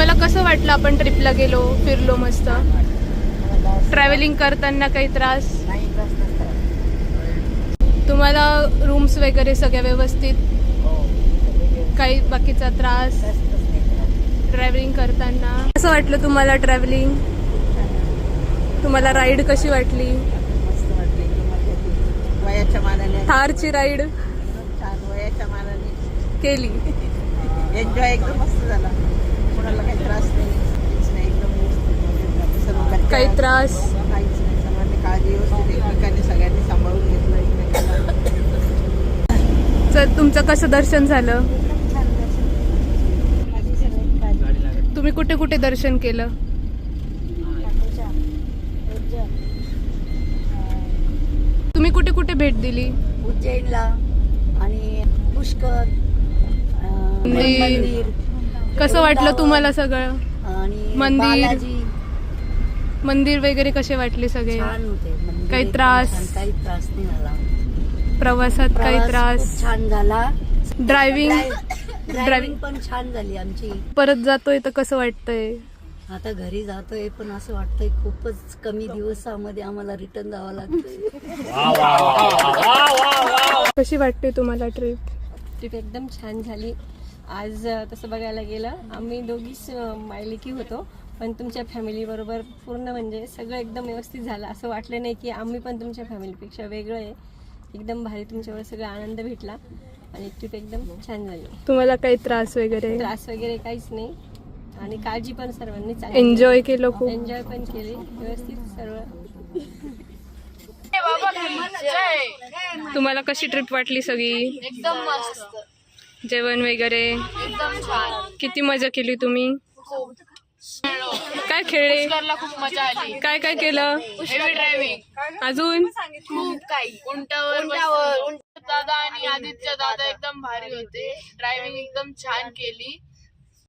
तुम्हाला कसं वाटलं? आपण ट्रिपला गेलो, फिरलो मस्त. ट्रॅव्हलिंग करताना काही त्रास? तुम्हाला रूम्स वगैरे सगळ्या व्यवस्थित? काही बाकीचा त्रास ट्रॅव्हलिंग करताना? कसं वाटलं तुम्हाला ट्रॅव्हलिंग? तुम्हाला राईड कशी वाटली? वयाच्या मानाने थारची राईड छान, वयाच्या मानाने केली. एन्जॉय एकदम मस्त झाला. कोणाला काही त्रास नाही, काहीच नाही, एकदम व्यवस्थित सर्व घरच्या काही त्रास? काहीच नाही. सर्वांनी काळजी व्यवस्थित एकमेकांनी सगळ्यांनी सांभाळून घेतलं एकमेकांना. तर तुमचं कसं दर्शन झालं? तुम्ही कुठे कुठे दर्शन केलं? तुम्ही कुठे कुठे भेट दिली? उज्जैनला आणि पुष्कर मंदिर. कसं वाटलं तुम्हाला सगळं? आणि मंदिर? बालाजी मंदिर वगैरे कसे वाटले सगळे? छान होते. मंदिर काही एकदम त्रास? छान, काही त्रास नाही झाला. प्रवासात काही प्रवास त्रास? खूप छान झाला. ड्रायव्हिंग पण छान झाली आमची. परत जातोय तर कसं वाटतंय? आता घरी जातोय पण असं वाटतंय खूपच कमी दिवसामध्ये आम्हाला रिटर्न जावं लागतंय. कशी वाटते तुम्हाला ट्रिप? ट्रिप एकदम छान झाली. आज तसं बघायला गेलं आम्ही दोघीच मायलेकी होतो, पण तुमच्या फॅमिली बरोबर पूर्ण म्हणजे सगळं एकदम व्यवस्थित झालं. असं वाटलं नाही की आम्ही पण तुमच्या फॅमिलीपेक्षा वेगळं आहे. एकदम भारी तुमच्यावर सगळा आनंद भेटला आणि ट्रिप एकदम छान झाली. तुम्हाला काही त्रास वगैरे? त्रास वगैरे काहीच नाही आणि काळजी पण सर्वांनी चांगली. एन्जॉय केलं खूप? एन्जॉय पण केली व्यवस्थित सर्व. तुम्हाला कशी ट्रिप वाटली सगळी? एकदम मस्त, जेवण वगैरे? एकदम छान. किती मजा केली तुम्ही? खूप काय खेळले? पुष्करला खूप मजा आली. काय काय केलं? हेवी ड्रायव्हिंग अजून? खूप काही. उंटावर दादा आणि आदित्य दादा एकदम भारी होते. ड्रायव्हिंग एकदम छान केली.